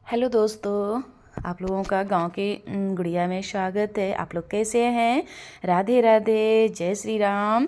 Hello दोस्तों, आप लोगों का गांव की गुड़िया में स्वागत है। आप लोग कैसे हैं? राधे राधे, जय श्री राम,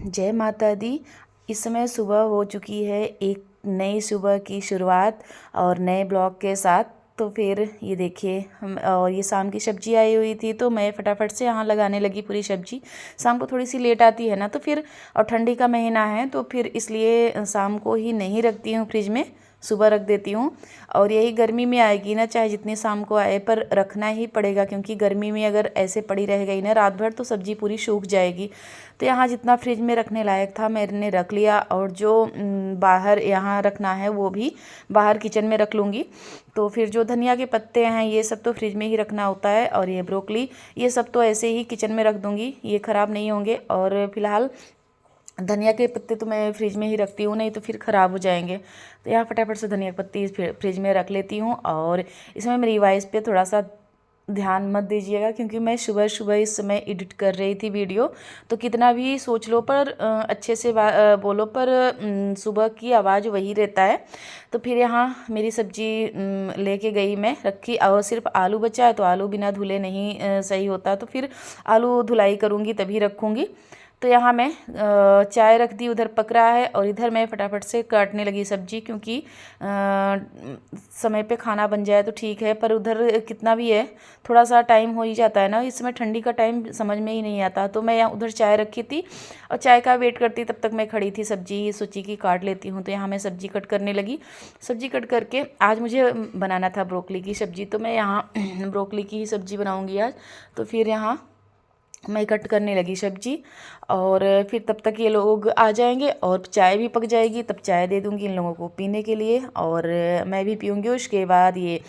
जय माता दी। इस समय सुबह हो चुकी है, एक नई सुबह की शुरुआत और नए ब्लॉग के साथ। तो फिर ये देखिए और ये शाम की सब्जी आई हुई थी तो मैं फटाफट से यहाँ लगाने लगी पूरी सब्जी। शाम को थोड़ी सी लेट आती है ना, तो फिर और ठंडी का महीना है तो फिर इसलिए शाम को ही नहीं रखती हूँ फ्रिज में, सुबह रख देती हूँ। और यही गर्मी में आएगी ना, चाहे जितनी शाम को आए पर रखना ही पड़ेगा, क्योंकि गर्मी में अगर ऐसे पड़ी रह गई ना रात भर तो सब्ज़ी पूरी सूख जाएगी। तो यहाँ जितना फ्रिज में रखने लायक था मैंने रख लिया, और जो बाहर यहाँ रखना है वो भी बाहर किचन में रख लूँगी। तो फिर जो धनिया के पत्ते हैं ये सब तो फ्रिज में ही रखना होता है, और ये ब्रोकली ये सब तो ऐसे ही किचन में रख दूँगी, ये ख़राब नहीं होंगे। और फिलहाल धनिया के पत्ते तो मैं फ्रिज में ही रखती हूँ, नहीं तो फिर ख़राब हो जाएंगे। तो यहाँ फटाफट से धनिया के पत्ती फ्रिज में रख लेती हूँ। और इसमें मेरी वॉइस पे थोड़ा सा ध्यान मत दीजिएगा, क्योंकि मैं सुबह सुबह इस समय एडिट कर रही थी वीडियो। तो कितना भी सोच लो पर अच्छे से बोलो पर सुबह की आवाज़ वही रहता है। तो फिर यहाँ मेरी सब्जी लेके गई, मैं रखी, और सिर्फ आलू बचा है तो आलू बिना धुले नहीं सही होता, तो फिर आलू धुलाई करूँगी तभी रखूँगी। तो यहाँ मैं चाय रख दी, उधर पक रहा है, और इधर मैं फटाफट से काटने लगी सब्जी, क्योंकि समय पे खाना बन जाए तो ठीक है, पर उधर कितना भी है थोड़ा सा टाइम हो ही जाता है ना। इस समय ठंडी का टाइम समझ में ही नहीं आता। तो मैं यहाँ उधर चाय रखी थी और चाय का वेट करती, तब तक मैं खड़ी थी, सब्जी सोची कि काट लेती हूँ। तो यहाँ मैं सब्जी कट करने लगी। सब्जी कट करके आज मुझे बनाना था ब्रोकली की सब्ज़ी, तो मैं यहाँ ब्रोकली की ही सब्ज़ी बनाऊँगी आज। तो फिर यहाँ मैं कट करने लगी सब्जी, और फिर तब तक ये लोग आ जाएंगे और चाय भी पक जाएगी, तब चाय दे दूँगी इन लोगों को पीने के लिए, और मैं भी पीऊँगी उसके बाद ये।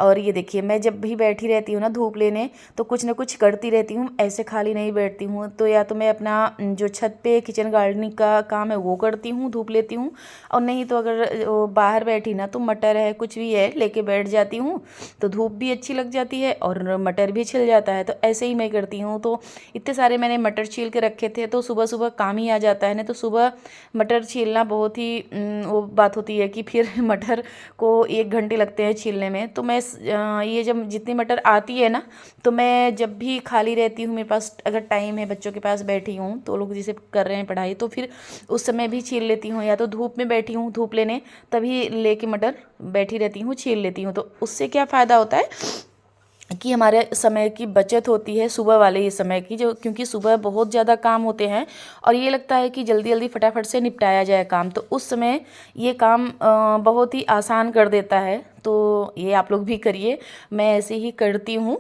और ये देखिए, मैं जब भी बैठी रहती हूँ ना धूप लेने, तो कुछ ना कुछ करती रहती हूँ, ऐसे खाली नहीं बैठती हूँ। तो या तो मैं अपना जो छत पे किचन गार्डनिंग का काम है वो करती हूँ, धूप लेती हूँ, और नहीं तो अगर बाहर बैठी ना तो मटर है कुछ भी है लेके बैठ जाती हूँ, तो धूप भी अच्छी लग जाती है और मटर भी छिल जाता है। तो ऐसे ही मैं करती हूँ। तो इतने सारे मैंने मटर छील के रखे थे, तो सुबह सुबह काम ही आ जाता है ना। तो सुबह मटर छीलना बहुत ही वो बात होती है कि फिर मटर को 1 घंटे लगते हैं छीलने में। तो मैं ये जब जितनी मटर आती है ना, तो मैं जब भी खाली रहती हूँ, मेरे पास अगर टाइम है, बच्चों के पास बैठी हूँ, तो लोग जैसे कर रहे हैं पढ़ाई, तो फिर उस समय भी छील लेती हूँ, या तो धूप में बैठी हूँ धूप लेने तभी लेके मटर बैठी रहती हूँ, छील लेती हूँ। तो उससे क्या फ़ायदा होता है कि हमारे समय की बचत होती है, सुबह वाले ही समय की, जो क्योंकि सुबह बहुत ज़्यादा काम होते हैं और ये लगता है कि जल्दी जल्दी फटाफट से निपटाया जाए काम, तो उस समय ये काम बहुत ही आसान कर देता है। तो ये आप लोग भी करिए, मैं ऐसे ही करती हूँ।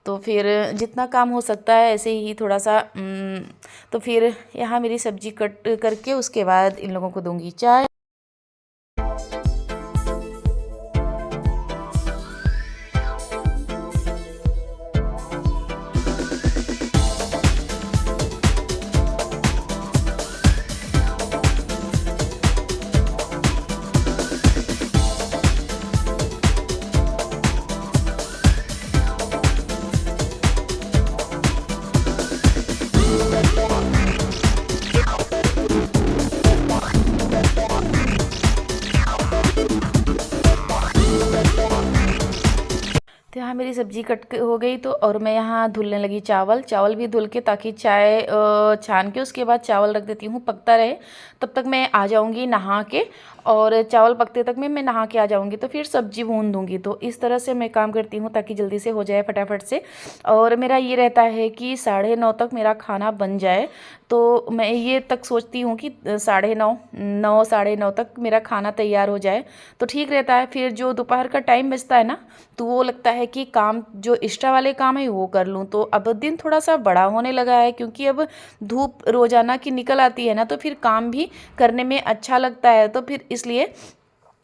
तो फिर जितना काम हो सकता है ऐसे ही थोड़ा सा तो फिर यहाँ मेरी सब्ज़ी कट करके उसके बाद इन लोगों को दूँगी चाय। तो यहाँ मेरी सब्ज़ी कट हो गई, तो और मैं यहाँ धुलने लगी चावल। चावल भी धुल के, ताकि चाय छान के उसके बाद चावल रख देती हूँ पकता रहे। तब तक मैं आ जाऊँगी नहा के, और चावल पकते तक में मैं नहा के आ जाऊँगी, तो फिर सब्ज़ी भून दूँगी। तो इस तरह से मैं काम करती हूँ ताकि जल्दी से हो जाए फटाफट से। और मेरा ये रहता है कि 9:30 तक मेरा खाना बन जाए। तो मैं ये तक सोचती हूँ कि 9:30 9:30 तक मेरा खाना तैयार हो जाए तो ठीक रहता है। फिर जो दोपहर का टाइम बचता है ना, तो वो लगता है कि काम जो एक्स्ट्रा वाले काम है वो कर लूँ। तो अब दिन थोड़ा सा बड़ा होने लगा है, क्योंकि अब धूप रोज़ाना की निकल आती है ना, तो फिर काम भी करने में अच्छा लगता है। तो फिर इसलिए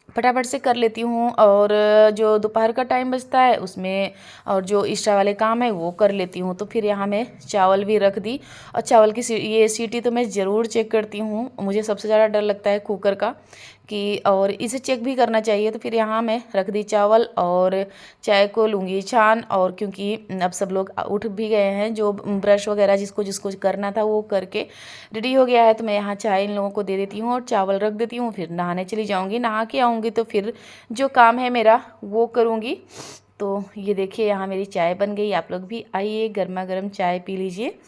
फटाफट से कर लेती हूँ, और जो दोपहर का टाइम बचता है उसमें और जो एक्स्ट्रा वाले काम है वो कर लेती हूँ। तो फिर यहाँ मैं चावल भी रख दी, और चावल की ये सीटी तो मैं ज़रूर चेक करती हूँ। मुझे सबसे ज़्यादा डर लगता है कुकर का, कि और इसे चेक भी करना चाहिए। तो फिर यहाँ मैं रख दी चावल और चाय को लूँगी छान। और क्योंकि अब सब लोग उठ भी गए हैं, जो ब्रश वगैरह जिसको जिसको करना था वो करके रेडी हो गया है, तो मैं यहाँ चाय इन लोगों को दे देती हूँ और चावल रख देती हूँ। फिर नहाने चली जाऊँगी, नहा के आऊँगी तो फिर जो काम है मेरा वो करूँगी। तो ये देखिए यहाँ मेरी चाय बन गई। आप लोग भी आइए, गर्मा गर्म चाय पी लीजिए।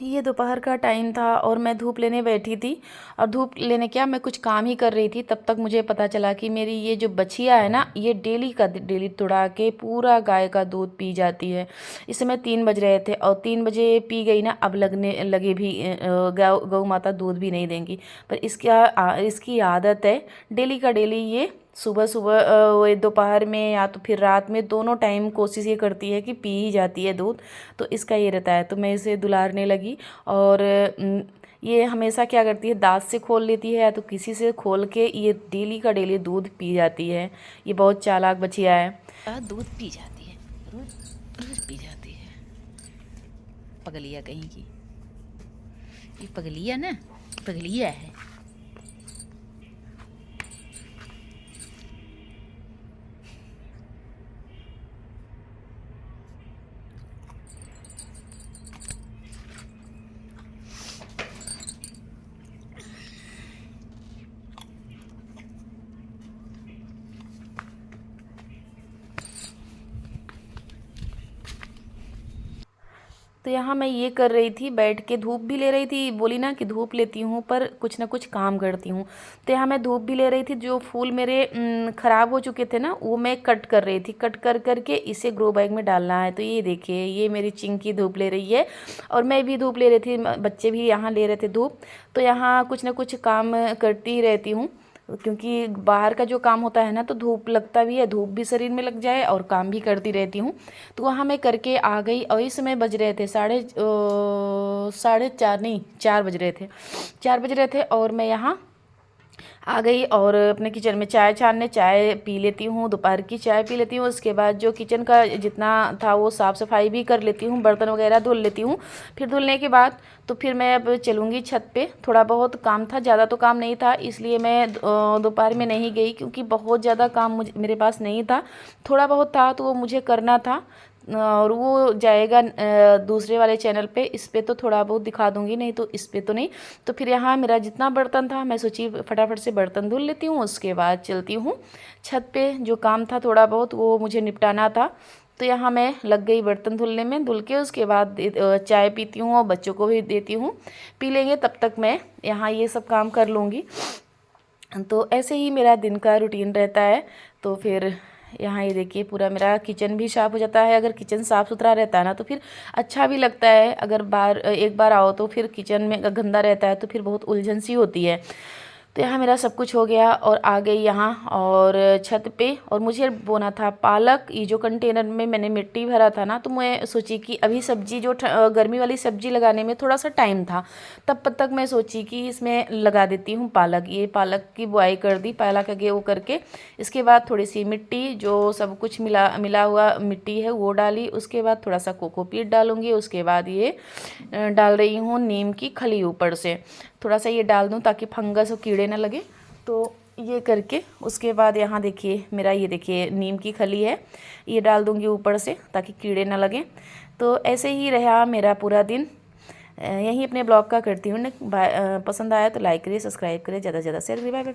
ये दोपहर का टाइम था और मैं धूप लेने बैठी थी। और धूप लेने क्या, मैं कुछ काम ही कर रही थी, तब तक मुझे पता चला कि मेरी ये जो बछिया है ना, ये डेली का डेली तुड़ा के पूरा गाय का दूध पी जाती है। इस समय 3 बज रहे थे और 3 बजे पी गई ना, अब लगने लगे भी गौ माता दूध भी नहीं देंगी। पर इसकी आदत है डेली का डेली ये सुबह सुबह दोपहर में या तो फिर रात में, दोनों टाइम कोशिश ये करती है कि पी ही जाती है दूध। तो इसका ये रहता है, तो मैं इसे दुलारने लगी। और ये हमेशा क्या करती है, दांत से खोल लेती है या तो किसी से खोल के ये डेली का डेली दूध पी जाती है। ये बहुत चालाक बछिया है। दूध पी जाती है, रोज रोज पी जाती है। पगलिया कहीं की, ये पगलिया ना, पगलिया है। तो यहाँ मैं ये कर रही थी, बैठ के धूप भी ले रही थी। बोली ना कि धूप लेती हूँ पर कुछ ना कुछ काम करती हूँ। तो यहाँ मैं धूप भी ले रही थी। जो फूल मेरे ख़राब हो चुके थे ना, वो मैं कट कर रही थी। कट कर करके इसे ग्रो बैग में डालना है। तो ये देखिए, ये मेरी चिंकी धूप ले रही है और मैं भी धूप ले रही थी, बच्चे भी यहाँ ले रहे थे धूप। तो यहाँ कुछ ना कुछ काम करती ही रहती हूँ, क्योंकि बाहर का जो काम होता है ना, तो धूप लगता भी है, धूप भी शरीर में लग जाए और काम भी करती रहती हूँ। तो वहाँ मैं करके आ गई और इस समय बज रहे थे साढ़े 4 नहीं 4 बज रहे थे, 4 बज रहे थे। और मैं यहाँ आ गई और अपने किचन में चाय छानने, चाय पी लेती हूँ, दोपहर की चाय पी लेती हूँ। उसके बाद जो किचन का जितना था वो साफ़ सफाई भी कर लेती हूँ, बर्तन वगैरह धुल लेती हूँ। फिर धुलने के बाद तो फिर मैं अब चलूँगी छत पे। थोड़ा बहुत काम था, ज़्यादा तो काम नहीं था, इसलिए मैं दोपहर में नहीं गई, क्योंकि बहुत ज़्यादा काम मेरे पास नहीं था। थोड़ा बहुत था तो वो मुझे करना था और वो जाएगा दूसरे वाले चैनल पे। इस पे तो थोड़ा बहुत दिखा दूँगी, नहीं तो इस पे तो नहीं। तो फिर यहाँ मेरा जितना बर्तन था, मैं सोची फटाफट से बर्तन धुल लेती हूँ, उसके बाद चलती हूँ छत पे। जो काम था थोड़ा बहुत वो मुझे निपटाना था। तो यहाँ मैं लग गई बर्तन धुलने में। धुल के उसके बाद चाय पीती हूँ और बच्चों को भी देती हूँ, पी लेंगे, तब तक मैं यहाँ ये सब काम कर लूँगी। तो ऐसे ही मेरा दिन का रूटीन रहता है। तो फिर यहाँ ये देखिए, पूरा मेरा किचन भी साफ़ हो जाता है। अगर किचन साफ़ सुथरा रहता है ना, तो फिर अच्छा भी लगता है। अगर एक बार आओ तो फिर किचन में गंदा रहता है तो फिर बहुत उलझन सी होती है। तो यहाँ मेरा सब कुछ हो गया और आ गई यहाँ और छत पे। और मुझे बोना था पालक। ये जो कंटेनर में मैंने मिट्टी भरा था ना, तो मैं सोची कि अभी सब्जी जो गर्मी वाली सब्जी लगाने में थोड़ा सा टाइम था, तब तक मैं सोची कि इसमें लगा देती हूँ पालक। ये पालक की बुआई कर दी, पालक आगे वो करके। इसके बाद थोड़ी सी मिट्टी, जो सब कुछ मिला हुआ मिट्टी है, वो डाली। उसके बाद थोड़ा सा कोकोपीट डालूँगी। उसके बाद ये डाल रही हूँ नीम की खली ऊपर से। थोड़ा सा ये डाल दूँ ताकि फंगस और कीड़े ना लगे। तो ये करके उसके बाद यहाँ देखिए मेरा, ये देखिए नीम की खली है, ये डाल दूँगी ऊपर से ताकि कीड़े ना लगे। तो ऐसे ही रहा मेरा पूरा दिन। यहीं अपने ब्लॉग का करती हूँ। पसंद आया तो लाइक करिए, सब्सक्राइब करिए, ज़्यादा से ज़्यादा शेयर करिए। Bye bye.